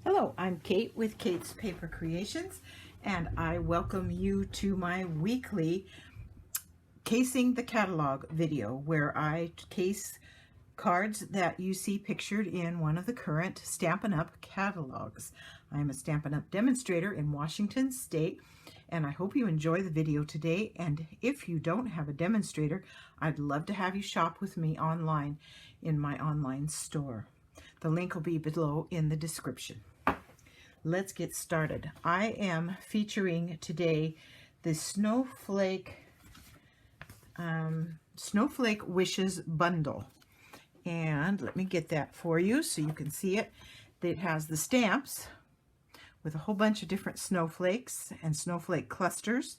Hello, I'm Kate with Kate's Paper Creations, and I welcome you to my weekly Casing the Catalog video where I case cards that you see pictured in one of the current Stampin' Up! Catalogs. I'm a Stampin' Up! Demonstrator in Washington State, and I hope you enjoy the video today. And if you don't have a demonstrator, I'd love to have you shop with me online in my online store. The link will be below in the description. Let's get started. I am featuring today the Snowflake Wishes bundle. And let me get that for you so you can see it. It has the stamps with a whole bunch of different snowflakes and snowflake clusters.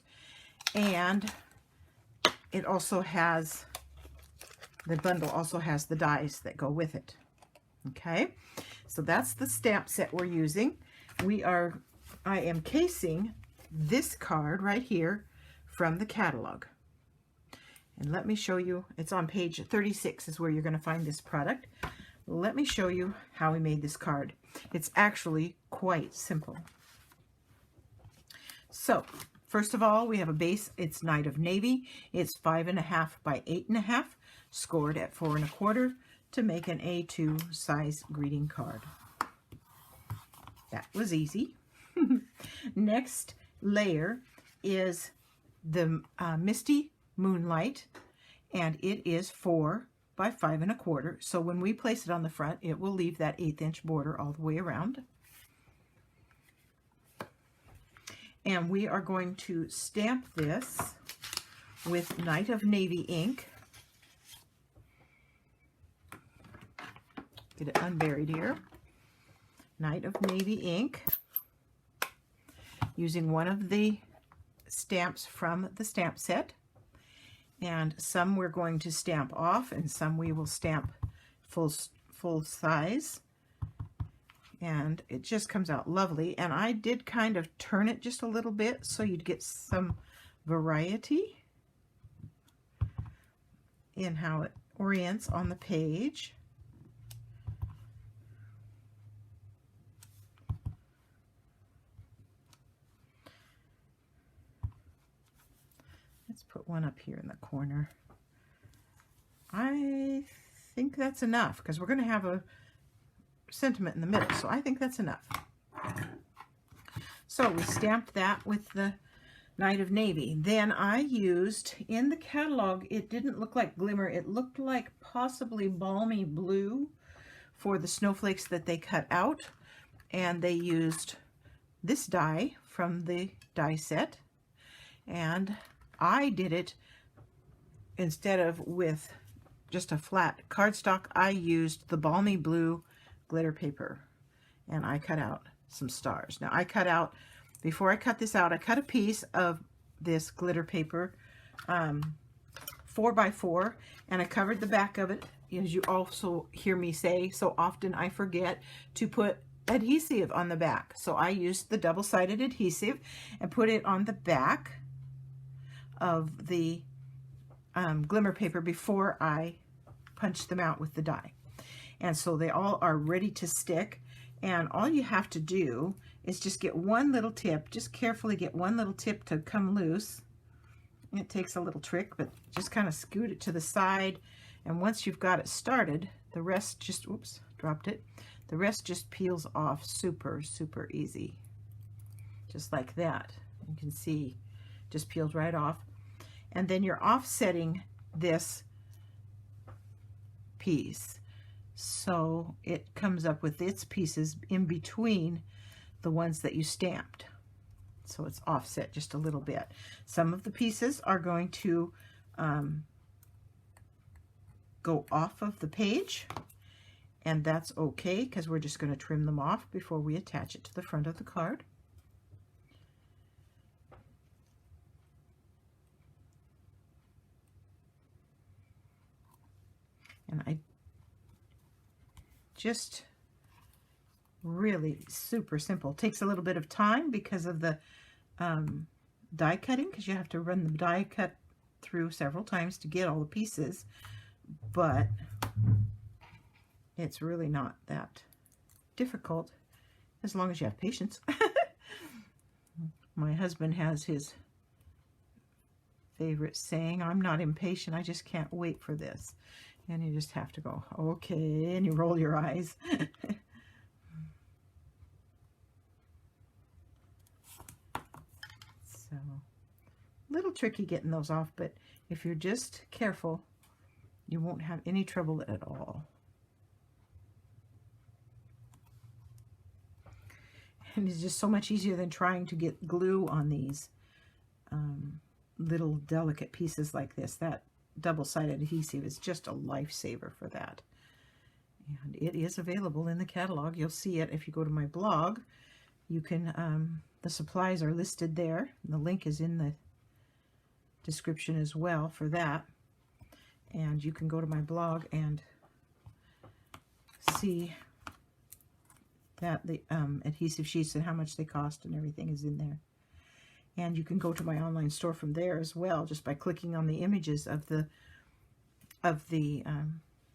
And it also has, the bundle also has the dies that go with it. Okay, so that's the stamp set we're using. I am casing this card right here from the catalog. And let me show you, it's on page 36 is where you're going to find this product. Let me show you how we made this card. It's actually quite simple. So, first of all, we have a base. It's Night of Navy. It's 5.5 by 8.5, scored at 4 1/4 to make an A2 size greeting card. That was easy. Next layer is the Misty Moonlight, and it is 4 by 5 1/4. So when we place it on the front, it will leave that 1/8 inch border all the way around. And we are going to stamp this with Night of Navy ink. Get it unburied here. Night of Navy ink, using one of the stamps from the stamp set. And some we're going to stamp off, and some we will stamp full size. And it just comes out lovely. And I did kind of turn it just a little bit so you'd get some variety in how it orients on the page. Let's put one up here in the corner. I think that's enough because we're going to have a sentiment in the middle, so I think that's enough. So we stamped that with the Night of Navy. Then I used, in the catalog, it didn't look like glimmer. It looked like possibly balmy blue for the snowflakes that they cut out. And they used this die from the die set. And I did it, instead of with just a flat cardstock, I used the balmy blue glitter paper, and I cut out some stars. Now I cut out, before I cut this out, I cut a piece of this glitter paper, 4 by 4, and I covered the back of it. As you also hear me say so often, I forget to put adhesive on the back. So I used the double-sided adhesive and put it on the back of the glimmer paper before I punched them out with the die. And so they all are ready to stick, and all you have to do is just get one little tip, just carefully get one little tip to come loose. It takes a little trick, but just kind of scoot it to the side, and once you've got it started, the rest just, oops, dropped it, the rest just peels off super easy, just like that. You can see just peeled right off. And then you're offsetting this piece so it comes up with its pieces in between the ones that you stamped. So it's offset just a little bit. Some of the pieces are going to go off of the page, and that's okay because we're just going to trim them off before we attach it to the front of the card. And I just really super simple. It takes a little bit of time because of the die cutting, because you have to run the die cut through several times to get all the pieces, but it's really not that difficult as long as you have patience. My husband has his favorite saying, I'm not impatient, I just can't wait for this. And you just have to go, okay, and you roll your eyes. So, a little tricky getting those off, but if you're just careful, you won't have any trouble at all. And it's just so much easier than trying to get glue on these little delicate pieces like this. That double-sided adhesive is just a lifesaver for that. And it is available in the catalog. You'll see it if you go to my blog. You can, the supplies are listed there. The link is in the description as well for that. And you can go to my blog and see that the adhesive sheets and how much they cost and everything is in there. And you can go to my online store from there as well, just by clicking on the images of the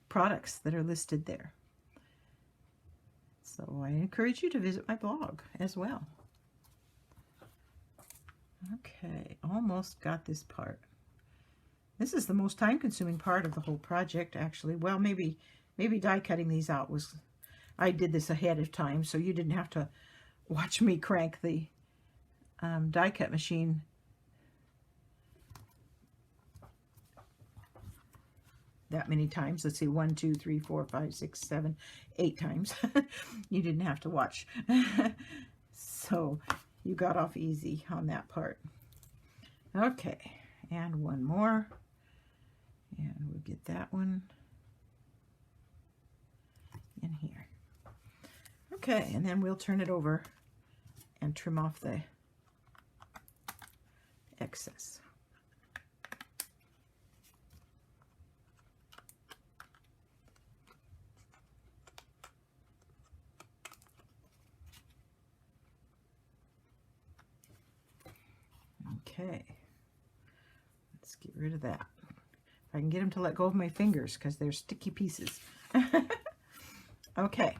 products that are listed there. So I encourage you to visit my blog as well. Okay, almost got this part. This is the most time-consuming part of the whole project, actually. Well, maybe die cutting these out was... I did this ahead of time, so you didn't have to watch me crank the die cut machine that many times. Let's see, 1, 2, 3, 4, 5, 6, 7, 8 times. You didn't have to watch. So you got off easy on that part. Okay, and one more. And we'll get that one in here. Okay, and then we'll turn it over and trim off the excess. Okay, let's get rid of that. If I can get them to let go of my fingers, because they're sticky pieces. Okay,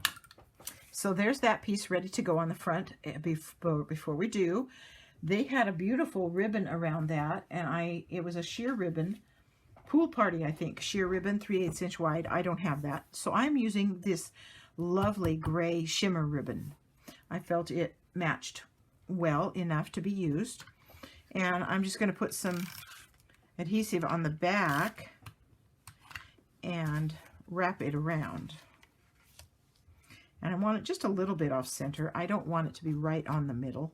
so there's that piece ready to go on the front. Before we do, they had a beautiful ribbon around that, and it was a sheer ribbon, pool party, I think, sheer ribbon, 3/8 inch wide. I don't have that, so I'm using this lovely gray shimmer ribbon. I felt it matched well enough to be used. And I'm just going to put some adhesive on the back and wrap it around. And I want it just a little bit off center. I don't want it to be right on the middle.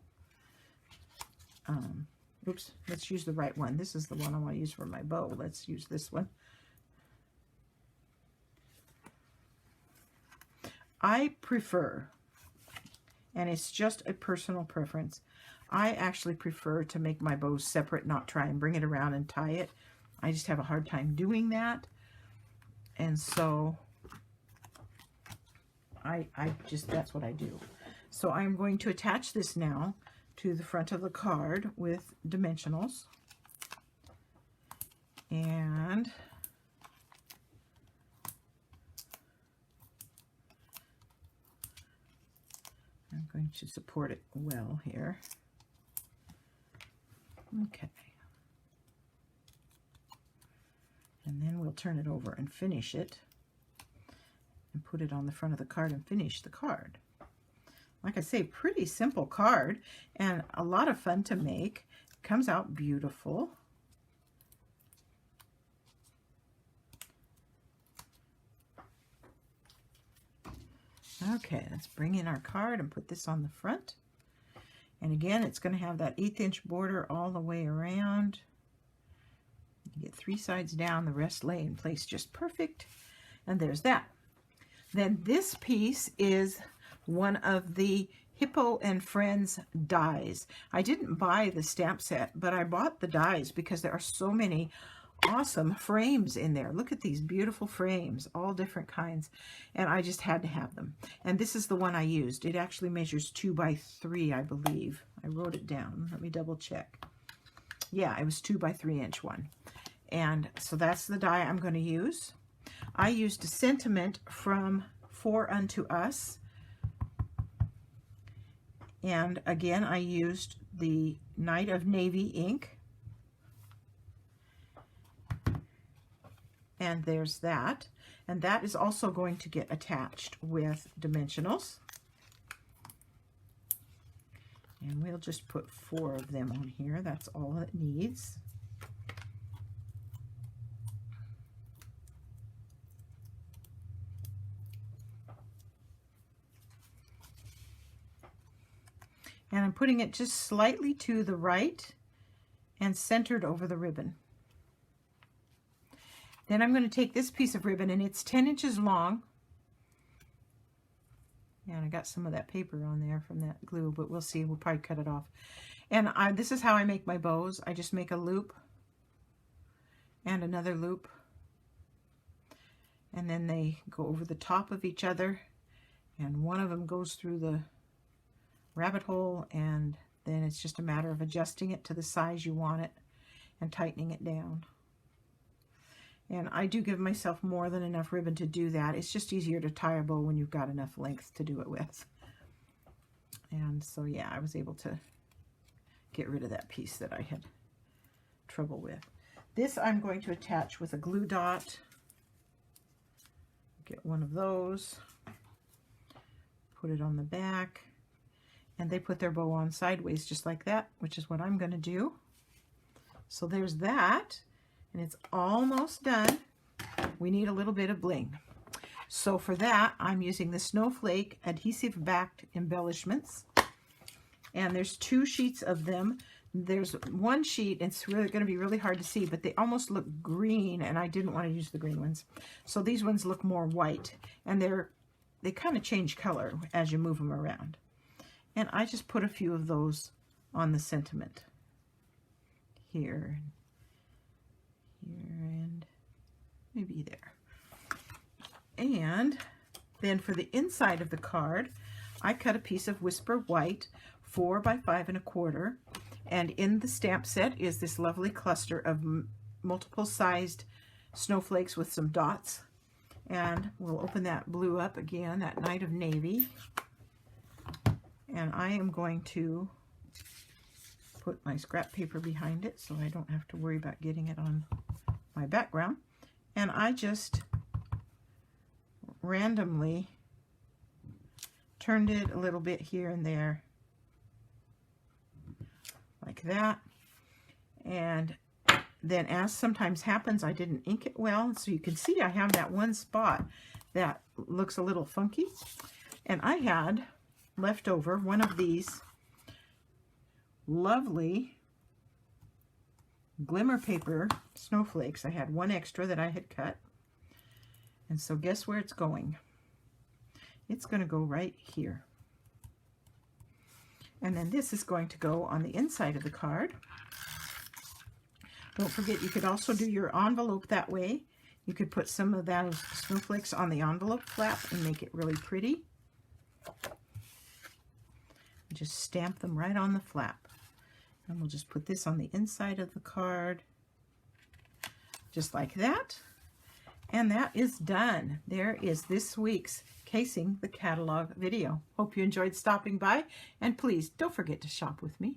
Oops, let's use the right one. This is the one I want to use for my bow. Let's use this one. I prefer, and it's just a personal preference, I actually prefer to make my bows separate, not try and bring it around and tie it. I just have a hard time doing that. And so that's what I do. So I'm going to attach this now to the front of the card with dimensionals. And I'm going to support it well here. Okay. And then we'll turn it over and finish it and put it on the front of the card and finish the card. Like I say, pretty simple card and a lot of fun to make. It comes out beautiful. Okay, let's bring in our card and put this on the front. And again, it's going to have that 1/8 inch border all the way around. You get 3 sides down, the rest lay in place just perfect. And there's that. Then this piece is one of the Hippo and Friends dies. I didn't buy the stamp set, but I bought the dies because there are so many awesome frames in there. Look at these beautiful frames, all different kinds, and I just had to have them. And this is the one I used. It actually measures 2 by 3, I believe. I wrote it down. Let me double check. Yeah, it was 2 by 3 inch one. And so that's the die I'm going to use. I used a sentiment from For Unto Us. And again, I used the Night of Navy ink. And there's that. And that is also going to get attached with dimensionals. And we'll just put 4 of them on here. That's all it needs. And I'm putting it just slightly to the right and centered over the ribbon. Then I'm going to take this piece of ribbon, and it's 10 inches long. And I got some of that paper on there from that glue, but we'll see. We'll probably cut it off. And this is how I make my bows. I just make a loop and another loop. And then they go over the top of each other. And one of them goes through the rabbit hole, and then it's just a matter of adjusting it to the size you want it and tightening it down. And I do give myself more than enough ribbon to do that. It's just easier to tie a bow when you've got enough length to do it with. And so yeah, I was able to get rid of that piece that I had trouble with. This I'm going to attach with a glue dot. Get one of those, put it on the back, and they put their bow on sideways just like that, which is what I'm going to do. So there's that. And it's almost done. We need a little bit of bling. So for that, I'm using the Snowflake adhesive backed embellishments. And there's 2 sheets of them. There's one sheet, it's really going to be really hard to see, but they almost look green, and I didn't want to use the green ones. So these ones look more white, and they kind of change color as you move them around. And I just put a few of those on the sentiment. Here, and maybe there. And then for the inside of the card, I cut a piece of Whisper White 4 by 5 1/4, and in the stamp set is this lovely cluster of multiple sized snowflakes with some dots. And we'll open that blue up again, that Night of Navy, and I am going to put my scrap paper behind it so I don't have to worry about getting it on my background. And I just randomly turned it a little bit here and there like that. And then, as sometimes happens, I didn't ink it well, so you can see I have that one spot that looks a little funky. And I had left over one of these lovely glimmer paper snowflakes. I had one extra that I had cut. And so guess where it's going? It's going to go right here. And then this is going to go on the inside of the card. Don't forget, you could also do your envelope that way. You could put some of those snowflakes on the envelope flap and make it really pretty. Just stamp them right on the flap. And we'll just put this on the inside of the card, just like that. And that is done. There is this week's Casing the Catalog video. Hope you enjoyed stopping by, and please don't forget to shop with me.